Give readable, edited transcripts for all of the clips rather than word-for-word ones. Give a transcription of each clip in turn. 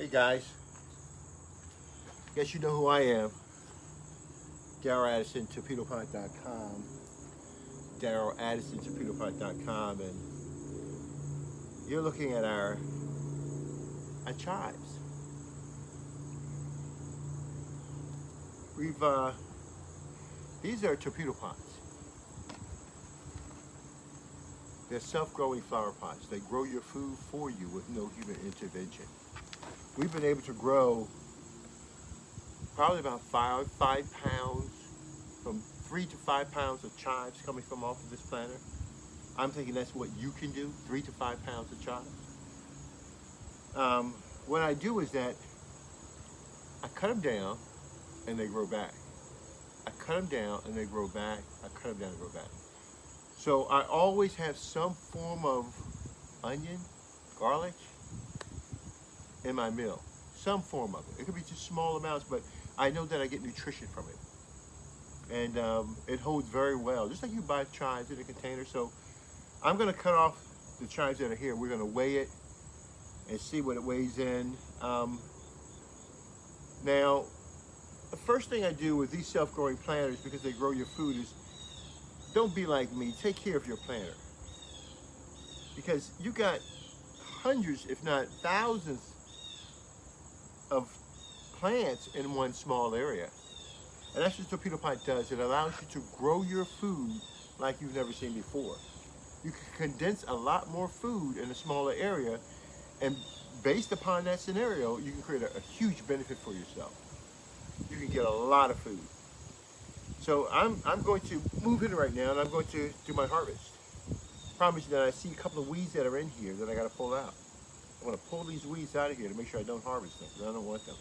Hey guys, guess you know who I am. Daryl Addison, Torpedopot.com. Daryl Addison, Torpedopot.com, and you're looking at our chives. We've these are torpedo pots. They're self-growing flower pots. They grow your food for you with no human intervention. We've been able to grow probably about five pounds, from 3 to 5 pounds of chives coming from off of this planter. I'm thinking that's what you can do, 3 to 5 pounds of chives. What I do is that I cut them down and they grow back. I cut them down and they grow back. I cut them down and grow back. So I always have some form of onion, garlic in my meal. Some form of it. It could be just small amounts, but I know that I get nutrition from it. And it holds very well, just like you buy chives in a container. So I'm gonna cut off the chives that are here. We're gonna weigh it and see what it weighs in. Now, the first thing I do with these self-growing planters, because they grow your food, is don't be like me. Take care of your planter. Because you got hundreds, if not thousands, of plants in one small area. And that's what Torpedopot does. It allows you to grow your food like you've never seen before. You can condense a lot more food in a smaller area, and based upon that scenario, you can create a huge benefit for yourself. You can get a lot of food. So I'm going to move in right now, and I'm going to do my harvest. Promise you that I see a couple of weeds that are in here that I got to pull out. I want to pull these weeds out of here to make sure I don't harvest them, because I don't want them.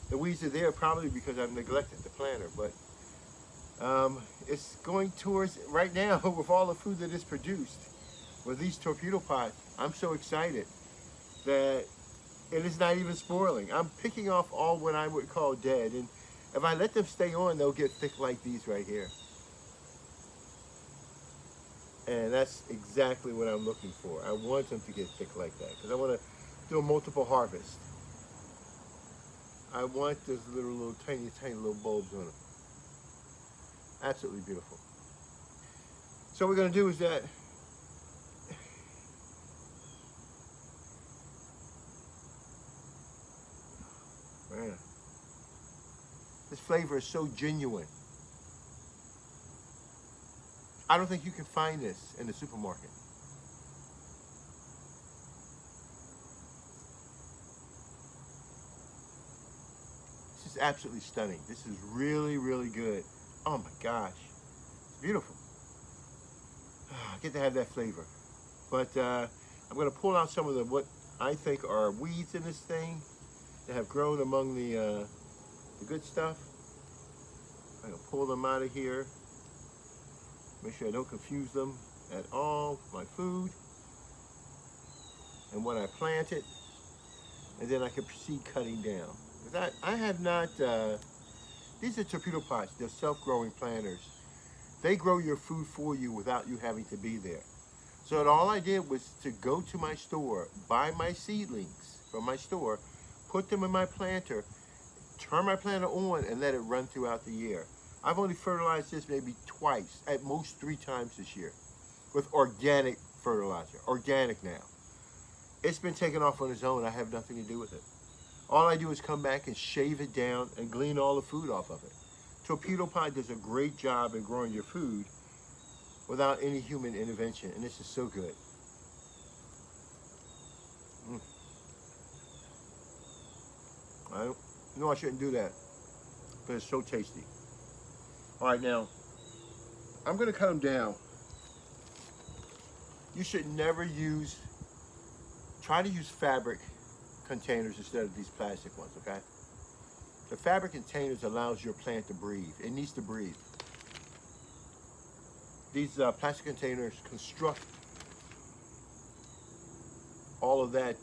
The weeds are there probably because I've neglected the planter, but it's going towards, right now, with all the food that is produced, with these Torpedopot, I'm so excited that it is not even spoiling. I'm picking off all what I would call dead, and if I let them stay on, they'll get thick like these right here. And that's exactly what I'm looking for. I want them to get thick like that, because I want to do a multiple harvest. I want those little tiny little bulbs on them. Absolutely beautiful. So what we're going to do is that man, this flavor is so genuine. I don't think you can find this in the supermarket. This is absolutely stunning. This is really, really good. Oh my gosh, it's beautiful. I get to have that flavor. But I'm going to pull out some of the what I think are weeds in this thing that have grown among the good stuff. I'm going to pull them out of here. Make sure I don't confuse them at all with my food and what I planted. And then I can proceed cutting down. I have not, these are Torpedopots. They're self-growing planters. They grow your food for you without you having to be there. So all I did was to go to my store, buy my seedlings from my store, put them in my planter, turn my planter on, and let it run throughout the year. I've only fertilized this maybe twice, at most 3 times this year, with organic fertilizer, organic now. It's been taken off on its own. I have nothing to do with it. All I do is come back and shave it down and glean all the food off of it. Torpedopot does a great job in growing your food without any human intervention, and this is so good. I know I shouldn't do that, but it's so tasty. All right, now, I'm gonna cut them down. You should never try to use fabric containers instead of these plastic ones, okay? The fabric containers allows your plant to breathe. It needs to breathe. These plastic containers construct all of that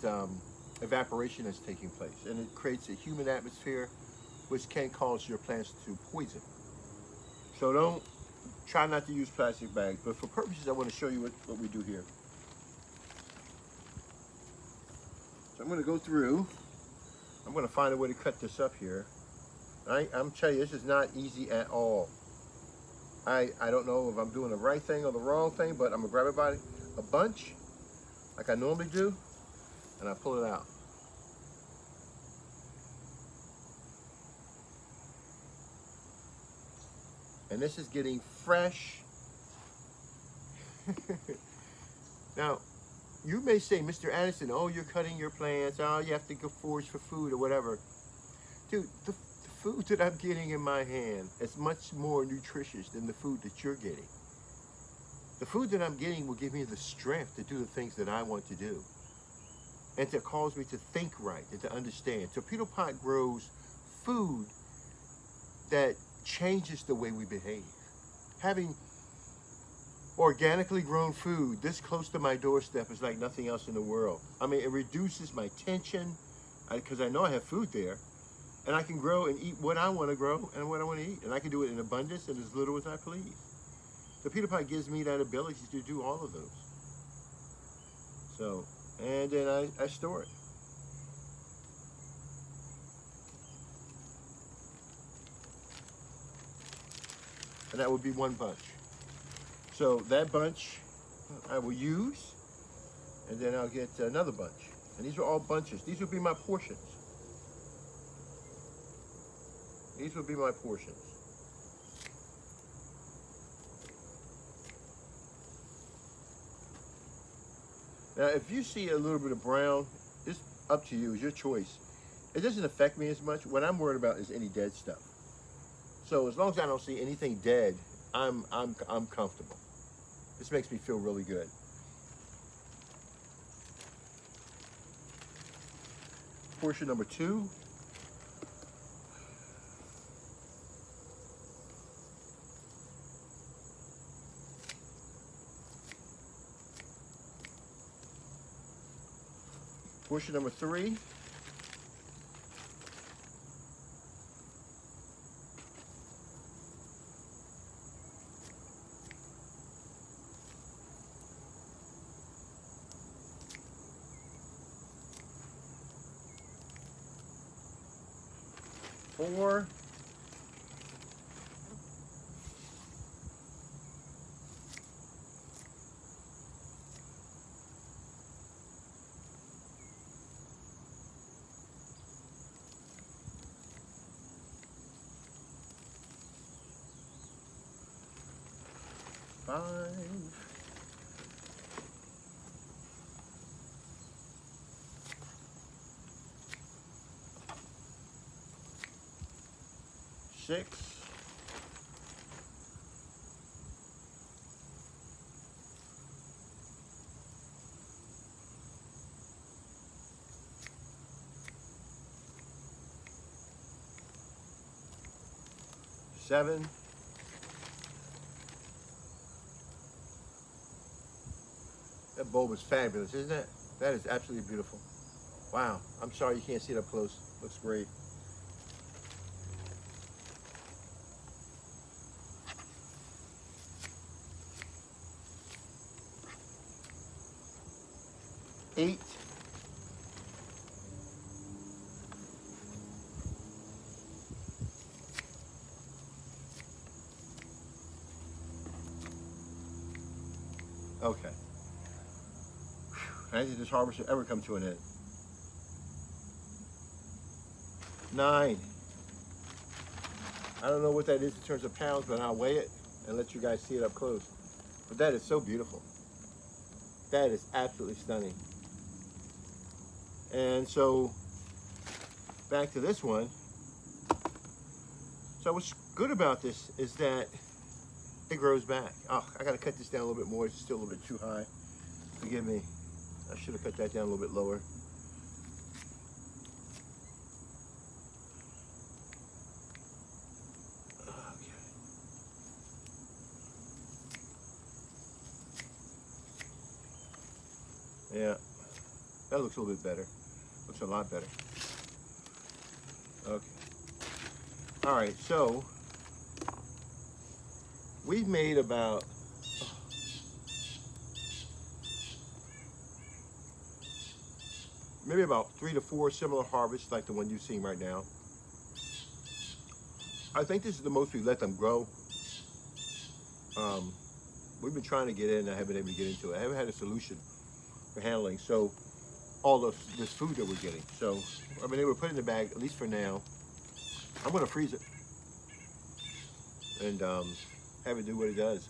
evaporation that's taking place, and it creates a humid atmosphere which can cause your plants to poison. So try not to use plastic bags, but for purposes, I want to show you what we do here. So I'm going to go through I'm gonna find a way to cut this up here. I'm telling you, this is not easy at all. I don't know if I'm doing the right thing or the wrong thing, but I'm gonna grab it by a bunch, like I normally do, and I pull it out. And this is getting fresh. Now, you may say, Mr. Addison, oh, you're cutting your plants, oh, you have to go forage for food or whatever. Dude, the food that I'm getting in my hand is much more nutritious than the food that you're getting. The food that I'm getting will give me the strength to do the things that I want to do, and to cause me to think right and to understand. Torpedopot grows food that changes the way we behave. Having organically grown food this close to my doorstep is like nothing else in the world. I mean, it reduces my tension because I know I have food there, and I can grow and eat what I want to grow and what I want to eat, and I can do it in abundance and as little as I please. Torpedopot gives me that ability to do all of those. So, and then I store it. And that would be one bunch. So that bunch I will use, and then I'll get another bunch. And these are all bunches. These will be my portions. These will be my portions. Now, if you see a little bit of brown, it's up to you. It's your choice. It doesn't affect me as much. What I'm worried about is any dead stuff. So as long as I don't see anything dead, I'm comfortable. This makes me feel really good. Portion number 2. Portion number 3. Four. Five. 6. 7. 'That bulb is fabulous, isn't it? That is absolutely beautiful. Wow. I'm sorry you can't see it up close. Looks great. 8. 'Okay. I don't think this harvest will ever come to an end. 9. I don't know what that is in terms of pounds, but I'll weigh it and let you guys see it up close. But that is so beautiful. That is absolutely stunning. And so, back to this one. So what's good about this is that it grows back. Oh, I gotta cut this down a little bit more. It's still a little bit too high. Forgive me. I should have cut that down a little bit lower. Yeah, that looks a little bit better. Looks a lot better. Okay. All right, so we've made about maybe about 3 to 4 similar harvests like the one you're seeing right now. I think this is the most we let them grow. We've been trying to get in, I haven't been able to get into it. I haven't had a solution for handling all of this food that we're getting. So I've been able to put it in the bag, at least for now. I'm gonna freeze it and have it do what it does.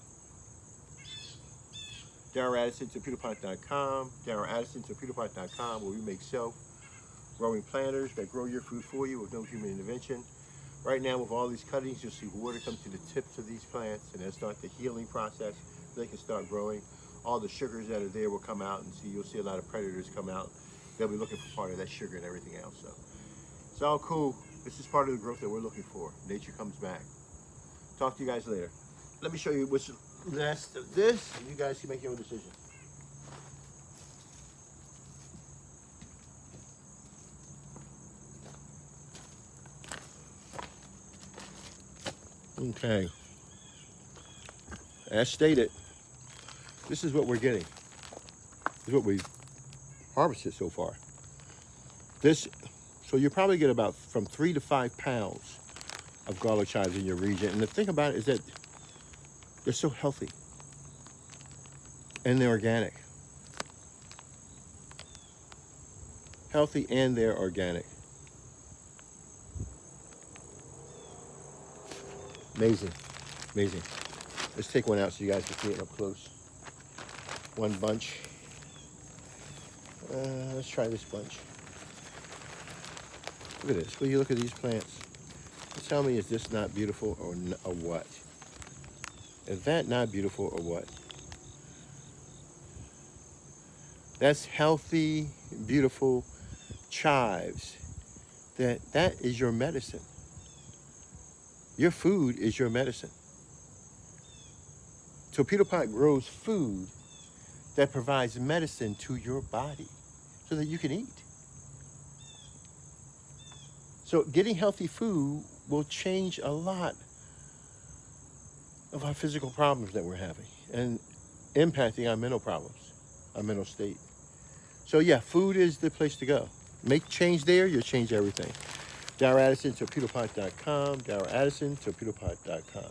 Darryl Addison, Torpedopot.com, Darryl Addison, Torpedopot.com, where we make self-growing planters that grow your food for you with no human intervention. Right now, with all these cuttings, you'll see water come to the tips of these plants, and they'll start the healing process. They can start growing. All the sugars that are there will come out, and you'll see a lot of predators come out. They'll be looking for part of that sugar and everything else. So it's all cool. This is part of the growth that we're looking for. Nature comes back. Talk to you guys later. Let me show you what's last of this, and you guys can make your own decision. Okay. As stated, this is what we're getting. This is what we've harvested so far. So you probably get about from 3 to 5 pounds of garlic chives in your region. And the thing about it is that they're so healthy and they're organic. Healthy and they're organic. Amazing, amazing. Let's take one out so you guys can see it up close. One bunch. Let's try this bunch. Look at this. Will you look at these plants? Tell me, is this not beautiful or what? Is that not beautiful or what? That's healthy, beautiful chives. That is your medicine. Your food is your medicine. Torpedopot grows food that provides medicine to your body so that you can eat. So getting healthy food will change a lot of our physical problems that we're having and impacting our mental problems, our mental state. So yeah, food is the place to go. Make change there, you'll change everything. Darryl Addison, Torpedopot.com, Darryl Addison, Torpedopot.com.